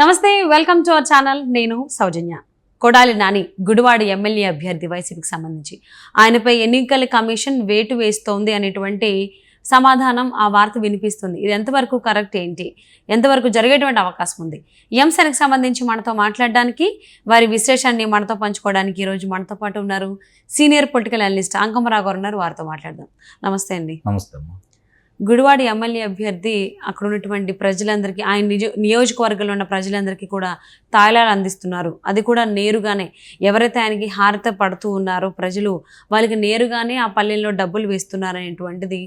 నమస్తే, welcome to our channel. నేను సౌజన్య. Kodali Nani Gudivada MLA అభ్యర్థి వైసీపీకి సంబంధించి ఆయనపై ఎన్నికల కమిషన్ వేటు వేస్తోంది అనేటువంటి సమాధానం ఆ వార్త వినిపిస్తుంది. ఇది ఎంతవరకు కరెక్ట్, ఏంటి, ఎంతవరకు జరిగేటువంటి అవకాశం ఉంది? ఈ అంశానికి సంబంధించి మనతో మాట్లాడడానికి, వారి విశ్లేషణని మనతో పంచుకోవడానికి ఈరోజు మనతో పాటు ఉన్నారు సీనియర్ పొలిటికల్ అనలిస్ట్ అంకమరావు గారు ఉన్నారు. వారితో మాట్లాడదాం. నమస్తే అండి. నమస్తే అమ్మా. గుడివాడ ఎమ్మెల్యే అభ్యర్థి అక్కడ ఉన్నటువంటి ప్రజలందరికీ, ఆయన నియోజకవర్గంలో ఉన్న ప్రజలందరికీ కూడా తాయిలాలు అందిస్తున్నారు. అది కూడా నేరుగానే ఎవరైతే ఆయనకి హారత పడుతూ ఉన్నారో ప్రజలు, వాళ్ళకి నేరుగానే ఆ పల్లెల్లో డబ్బులు వేస్తున్నారు అనేటువంటిది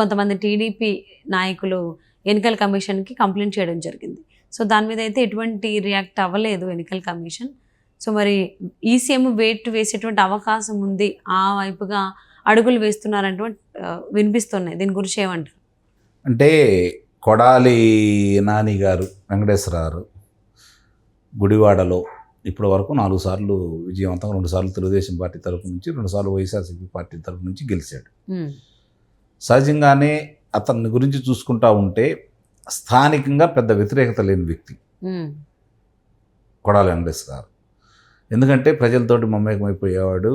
కొంతమంది టీడీపీ నాయకులు ఎన్నికల కమిషన్కి కంప్లైంట్ చేయడం జరిగింది. సో దాని మీద అయితే ఎటువంటి రియాక్ట్ అవ్వలేదు ఎన్నికల కమిషన్. సో మరి ఈసీఎం వేటు వేసేటువంటి అవకాశం ఉంది, ఆ వైపుగా అడుగులు వేస్తున్నారంటే వినిపిస్తున్నాయి. దీని గురించి ఏమంటారు? అంటే కొడాలి నాని గారు, వెంకటేశ్వరరావు గుడివాడలో ఇప్పటి వరకు 4 సార్లు విజయవంతంగా, 2 సార్లు తెలుగుదేశం పార్టీ తరఫు నుంచి, 2 సార్లు వైఎస్ఆర్సీపీ పార్టీ తరఫు నుంచి గెలిచాడు. సహజంగానే అతన్ని గురించి చూసుకుంటా ఉంటే స్థానికంగా పెద్ద వ్యతిరేకత లేని వ్యక్తి కొడాలి వెంకటేశ్వరరావు. ఎందుకంటే ప్రజలతోటి మమేకమైపోయేవాడు.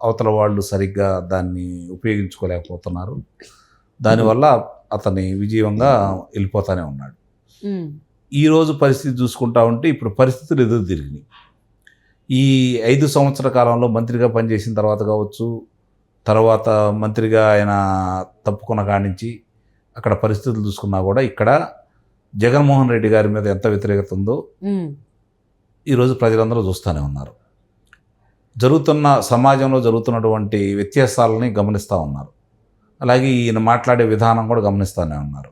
అవతల వాళ్ళు సరిగ్గా దాన్ని ఉపయోగించుకోలేకపోతున్నారు. దానివల్ల అతని విజయంగా వెళ్ళిపోతానే ఉన్నాడు. ఈరోజు పరిస్థితి చూసుకుంటా ఉంటే ఇప్పుడు పరిస్థితులు ఎదురు తిరిగినాయి. ఈ 5 సంవత్సరాల కాలంలో మంత్రిగా పనిచేసిన తర్వాత కావచ్చు, తర్వాత మంత్రిగా ఆయన తప్పుకున్న కాడి నుంచి అక్కడ పరిస్థితులు చూసుకున్నా కూడా ఇక్కడ జగన్మోహన్ రెడ్డి గారి మీద ఎంత వ్యతిరేకత ఉందో ఈరోజు ప్రజలందరూ చూస్తూనే ఉన్నారు. సమాజంలో జరుగుతున్నటువంటి వ్యత్యాసాలని గమనిస్తూ ఉన్నారు. అలాగే ఈయన మాట్లాడే విధానం కూడా గమనిస్తూనే ఉన్నారు.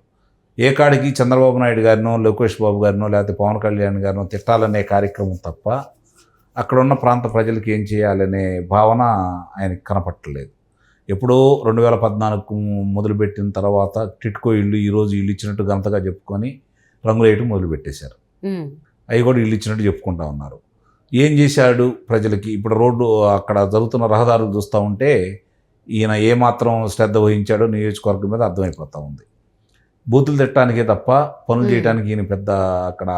ఏ కాడికి చంద్రబాబు నాయుడు గారినో, లోకేష్ బాబు గారినో, లేకపోతే పవన్ కళ్యాణ్ గారినో తిట్టాలనే కార్యక్రమం తప్ప అక్కడ ఉన్న ప్రాంత ప్రజలకు ఏం చేయాలనే భావన ఆయనకి కనపట్టలేదు. ఎప్పుడో 2014 మొదలుపెట్టిన తర్వాత టిట్కో ఇల్లు ఈరోజు ఇల్లు ఇచ్చినట్టు గంతగా చెప్పుకొని రంగులేయటం మొదలుపెట్టేశారు. అవి కూడా ఇల్లు ఇచ్చినట్టు చెప్పుకుంటా ఉన్నారు. ఏం చేశాడు ప్రజలకి? ఇప్పుడు రోడ్డు అక్కడ జరుగుతున్న రహదారులు చూస్తూ ఉంటే ఈయన ఏమాత్రం శ్రద్ధ వహించాడో నియోజకవర్గం మీద అర్థమైపోతూ ఉంది. బూతులు తిట్టడానికే తప్ప పనులు చేయడానికి ఈయన పెద్ద అక్కడ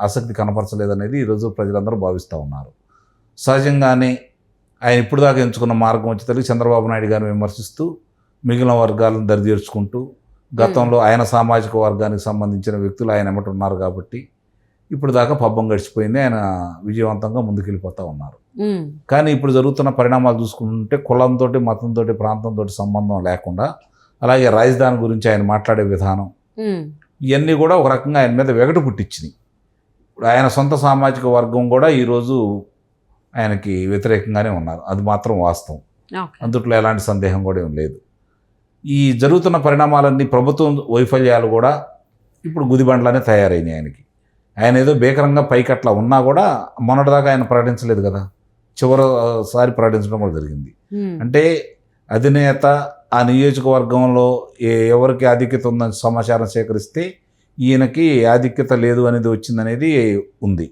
ఆసక్తి కనపరచలేదనేది ఈరోజు ప్రజలందరూ భావిస్తూ ఉన్నారు. సహజంగానే ఆయన ఇప్పుడు దాకా ఎంచుకున్న మార్గం వచ్చేసరికి చంద్రబాబు నాయుడు గారిని విమర్శిస్తూ మిగిలిన వర్గాలను దరిచేర్చుకుంటూ, గతంలో ఆయన సామాజిక వర్గానికి సంబంధించిన వ్యక్తులు ఆయన ఎమ్మటి ఉన్నారు కాబట్టి ఇప్పుడు దాకా పబ్బం గడిచిపోయింది. ఆయన విజయవంతంగా ముందుకెళ్ళిపోతూ ఉన్నారు. కానీ ఇప్పుడు జరుగుతున్న పరిణామాలు చూసుకుంటే కులంతో, మతంతో, ప్రాంతంతో సంబంధం లేకుండా, అలాగే రాజధాని గురించి ఆయన మాట్లాడే విధానం, ఇవన్నీ కూడా ఒక రకంగా ఆయన మీద వెగటు పుట్టించినాయి. ఇప్పుడు ఆయన సొంత సామాజిక వర్గం కూడా ఈరోజు ఆయనకి వ్యతిరేకంగానే ఉన్నారు. అది మాత్రం వాస్తవం. అందుట్లో ఎలాంటి సందేహం కూడా ఏం లేదు. ఈ జరుగుతున్న పరిణామాలన్నీ, ప్రభుత్వం వైఫల్యాలు కూడా ఇప్పుడు గుదిబండ్లానే తయారైనాయి ఆయనకి. ఆయన ఏదో బేకరంగా పైకట్లా ఉన్నా కూడా మొన్నటిదాకా ఆయన ప్రకటించలేదు కదా, చివరిసారి ప్రకటించడం కూడా జరిగింది. అంటే అధినేత ఆ నియోజకవర్గంలో ఎవరికి ఆధిక్యత ఉందని సమాచారం సేకరిస్తే ఈయనకి ఆధిక్యత లేదు అనేది వచ్చిందనేది ఉంది.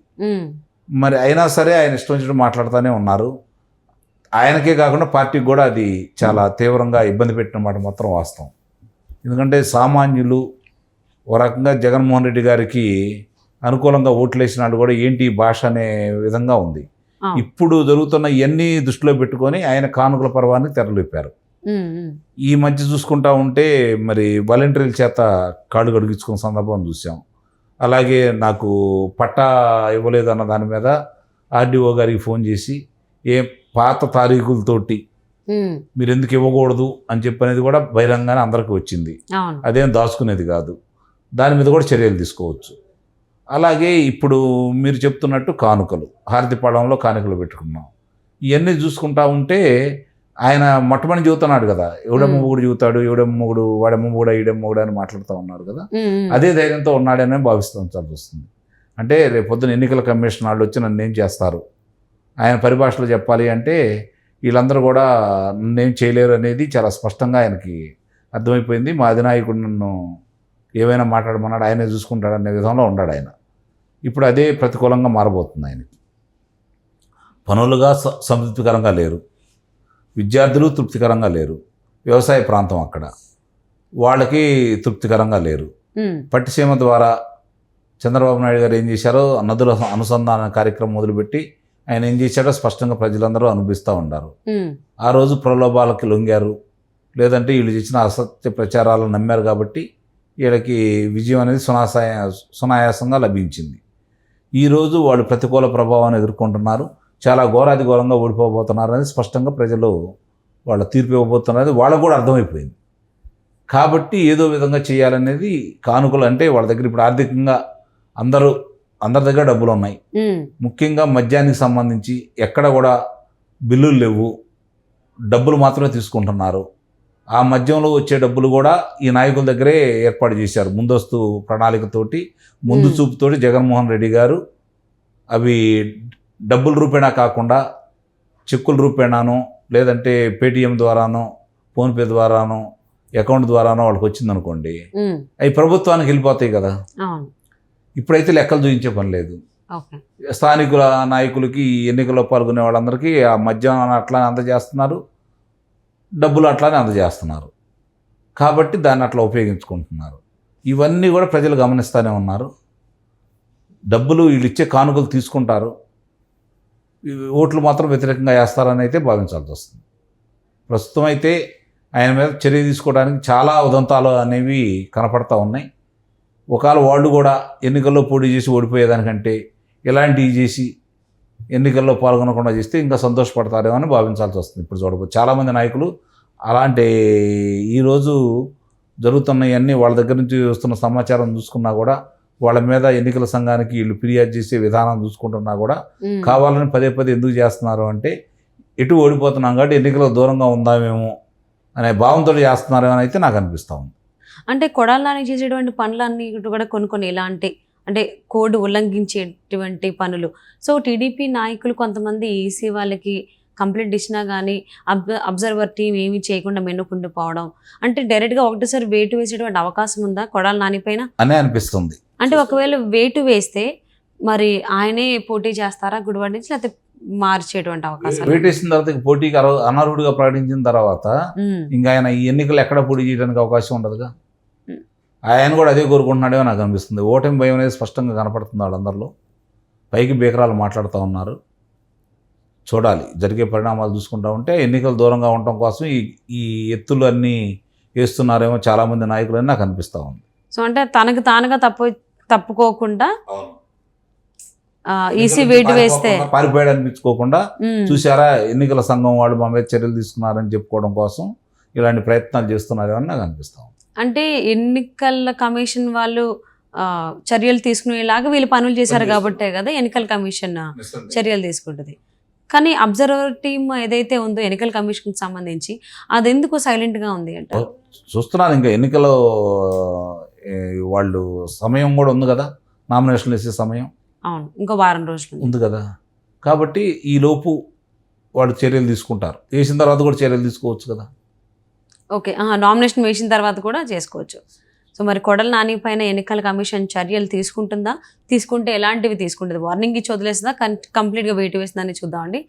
మరి అయినా సరే ఆయన ఇష్టం వచ్చినట్టు మాట్లాడుతూనే ఉన్నారు. ఆయనకే కాకుండా పార్టీకి కూడా అది చాలా తీవ్రంగా ఇబ్బంది పెట్టిన మాట మాత్రం వాస్తవం. ఎందుకంటే సామాన్యులు ఒక రకంగా జగన్మోహన్ రెడ్డి గారికి అనుకూలంగా ఓట్లేసిన వాళ్ళు కూడా ఏంటి భాష అనే విధంగా ఉంది. ఇప్పుడు జరుగుతున్న ఇవన్నీ దృష్టిలో పెట్టుకొని ఆయన కానుకల పర్వాన్ని తెరలేపారు. ఈ మధ్య చూసుకుంటా ఉంటే మరి వాలంటీర్ల చేత కాళ్ళు కడిగించుకున్న సందర్భం చూసాం. అలాగే నాకు పట్టా ఇవ్వలేదు అన్న దాని మీద ఆర్డీఓ గారికి ఫోన్ చేసి పాత తారీఖులతోటి మీరు ఎందుకు ఇవ్వకూడదు అని చెప్పనేది కూడా బహిరంగానే అందరికీ వచ్చింది. అదేం దాచుకునేది కాదు. దాని మీద కూడా చర్యలు తీసుకోవచ్చు. అలాగే ఇప్పుడు మీరు చెప్తున్నట్టు కానుకలు, హారతిపాళెంలో కానుకలు పెట్టుకున్నాం. ఇవన్నీ చూసుకుంటా ఉంటే ఆయన మొట్టమొదటి చెబుతున్నాడు కదా, ఎవడమ్మ మొగుడు చెబుతాడు, ఎవడమ్మ మొగుడు, వాడమ్మ మొగుడు, ఈడమ్మ మొగుడు అని మాట్లాడుతూ ఉన్నాడు కదా. అదే ధైర్యంతో ఉన్నాడనే భావిస్తాల్సి వస్తుంది. అంటే రేపు పొద్దున ఎన్నికల కమిషన్ వాళ్ళు వచ్చి నన్ను ఏం చేస్తారు, ఆయన పరిభాషలో చెప్పాలి అంటే వీళ్ళందరూ కూడా నన్నేం చేయలేరు అనేది చాలా స్పష్టంగా ఆయనకి అర్థమైపోయింది. మా అధినాయకుడు నన్ను ఏమైనా మాట్లాడమన్నాడు, ఆయనే చూసుకుంటాడు అనే విధంలో ఉన్నాడు ఆయన. ఇప్పుడు అదే ప్రతికూలంగా మారబోతుంది ఆయనకి. పనులుగా సంతృప్తికరంగా లేరు, విద్యార్థులు తృప్తికరంగా లేరు, వ్యవసాయ ప్రాంతం అక్కడ వాళ్ళకి తృప్తికరంగా లేరు. పట్టిసీమ ద్వారా చంద్రబాబు నాయుడు గారు ఏం చేశారో నదుల అనుసంధాన కార్యక్రమం మొదలుపెట్టి ఆయన ఏం చేశాడో స్పష్టంగా ప్రజలందరూ అనుభవిస్తూ ఉన్నారు. ఆ రోజు ప్రలోభాలకి లొంగారు, లేదంటే వీళ్ళు చేసిన అసత్య ప్రచారాలను నమ్మారు కాబట్టి వీళ్ళకి విజయం అనేది సునాయాసంగా లభించింది. ఈరోజు వాళ్ళు ప్రతికూల ప్రభావాన్ని ఎదుర్కొంటున్నారు, చాలా ఘోరాది ఘోరంగా ఓడిపోబోతున్నారు అనేది స్పష్టంగా ప్రజలు వాళ్ళ తీర్పు ఇవ్వబోతున్నది వాళ్ళకు కూడా అర్థమైపోయింది. కాబట్టి ఏదో విధంగా చేయాలనేది కానుకలు అంటే వాళ్ళ దగ్గర ఇప్పుడు ఆర్థికంగా అందరి దగ్గర డబ్బులు ఉన్నాయి. ముఖ్యంగా మద్యానికి సంబంధించి ఎక్కడ కూడా బిల్లులు లేవు, డబ్బులు మాత్రమే తీసుకుంటున్నారు. ఆ మద్యంలో వచ్చే డబ్బులు కూడా ఈ నాయకుల దగ్గరే ఏర్పాటు చేశారు. ముందస్తు ప్రణాళికతోటి, ముందు చూపుతోటి జగన్మోహన్ రెడ్డి గారు అవి డబ్బుల రూపేణా కాకుండా చెక్కుల రూపేణానో, లేదంటే పేటిఎం ద్వారానో, ఫోన్పే ద్వారానో, అకౌంట్ ద్వారానో వాళ్ళకి వచ్చిందనుకోండి, అవి ప్రభుత్వానికి వెళ్ళిపోతాయి కదా. ఇప్పుడైతే లెక్కలు చూపించే పని లేదు. స్థానికుల నాయకులకి, ఎన్నికల్లో పాల్గొనే వాళ్ళందరికీ ఆ మద్యాన్ని అట్లానే అందజేస్తున్నారు, డబ్బులు అట్లానే అందజేస్తున్నారు. కాబట్టి దాన్ని అట్లా ఉపయోగించుకుంటున్నారు. ఇవన్నీ కూడా ప్రజలు గమనిస్తూనే ఉన్నారు. డబ్బులు వీళ్ళు ఇచ్చే కానుకలు తీసుకుంటారు, ఓట్లు మాత్రం వ్యతిరేకంగా వేస్తారని అయితే భావించాల్సి వస్తుంది. ప్రస్తుతం అయితే ఆయన మీద చర్య తీసుకోవడానికి చాలా ఉదంతాలు అనేవి కనపడతా ఉన్నాయి. ఒకవేళ వాళ్ళు కూడా ఎన్నికల్లో పోటీ చేసి ఓడిపోయేదానికంటే ఇలాంటివి చేసి ఎన్నికల్లో పాల్గొనకుండా చేస్తే ఇంకా సంతోషపడతారేమో అని భావించాల్సి వస్తుంది. ఇప్పుడు చూడబోదు చాలామంది నాయకులు అలాంటి ఈరోజు జరుగుతున్నవన్నీ వాళ్ళ దగ్గర నుంచి వస్తున్న సమాచారం చూసుకున్నా కూడా, వాళ్ళ మీద ఎన్నికల సంఘానికి వీళ్ళు ఫిర్యాదు చేసే విధానం చూసుకుంటున్నా కూడా కావాలని పదే ఎందుకు చేస్తున్నారు అంటే, ఎటు ఓడిపోతున్నాం కాబట్టి ఎన్నికల దూరంగా ఉందామేమో అనే భావంతో చేస్తున్నారేమో అయితే నాకు అనిపిస్తూ ఉంది. అంటే కొడాలని చేసేటువంటి పనులన్నీ కూడా కొన్ని ఎలాంటి అంటే కోడ్ ఉల్లంఘించేటువంటి పనులు. సో టీడీపీ నాయకులు కొంతమంది ఈసీ వాళ్ళకి కంప్లైంట్ ఇచ్చినా కానీ అబ్జర్వర్ టీం ఏమీ చేయకుండా మెన్నుకుంటూ పోవడం, అంటే డైరెక్ట్గా ఒకటేసారి వేటు వేసేటువంటి అవకాశం ఉందా కొడాలి నాని పైన అనే అనిపిస్తుంది. అంటే ఒకవేళ వేటు వేస్తే మరి ఆయనే పోటీ చేస్తారా గుడివాడ నుంచి, లేకపోతే మార్చేటువంటి అవకాశం? వేటు వేసిన తర్వాత పోటీకి అనర్హుడిగా ప్రకటించిన తర్వాత ఇంకా ఆయన ఈ ఎన్నికలు ఎక్కడ పోటీ చేయడానికి అవకాశం ఉండదుగా. ఆయన కూడా అదే కోరుకుంటున్నాడేమో నాకు అనిపిస్తుంది. ఓటమి భయం అనేది స్పష్టంగా కనపడుతుంది వాళ్ళందరిలో. పైకి బేకరాలు మాట్లాడుతూ ఉన్నారు. చూడాలి జరిగే పరిణామాలు చూసుకుంటా ఉంటే. ఎన్నికలు దూరంగా ఉండటం కోసం ఈ ఎత్తులు అన్నీ వేస్తున్నారేమో చాలామంది నాయకులు అని నాకు అనిపిస్తూ ఉంది. సో అంటే తనకు తానుగా తప్పుకోకుండా ఈసీ వేటు వేస్తే పారిపోయాడు అనిపించుకోకుండా, చూసారా ఎన్నికల సంఘం వాళ్ళు మా మీద చర్యలు తీసుకున్నారని చెప్పుకోవడం కోసం ఇలాంటి ప్రయత్నాలు చేస్తున్నారేమో అని నాకు అనిపిస్తూ ఉంది. అంటే ఎన్నికల కమిషన్ వాళ్ళు చర్యలు తీసుకునేలాగా వీళ్ళు పనులు చేశారు కాబట్టే కదా ఎన్నికల కమిషన్ చర్యలు తీసుకుంటుంది. కానీ అబ్జర్వర్ టీమ్ ఏదైతే ఉందో ఎన్నికల కమిషన్కి సంబంధించి అది ఎందుకు సైలెంట్గా ఉంది అంటే చూస్తున్నారు. ఇంకా ఎన్నికల వాళ్ళు సమయం కూడా ఉంది కదా, నామినేషన్లు వేసే సమయం. అవును, ఇంకో వారం రోజులు ఉంది కదా. కాబట్టి ఈ లోపు వాళ్ళు చర్యలు తీసుకుంటారు. వేసిన తర్వాత కూడా చర్యలు తీసుకోవచ్చు కదా. ఓకే, నామినేషన్ వేసిన తర్వాత కూడా చేసుకోవచ్చు. సో మరి కొడాలి నాని పైన ఎన్నికల కమిషన్ చర్యలు తీసుకుంటుందా? తీసుకుంటే ఎలాంటివి తీసుకుంటుంది? వార్నింగ్ ఇచ్చి వదిలేస్తుందా? కంప్లీట్గా వెయిట్ వేస్తుందని చూద్దామండి.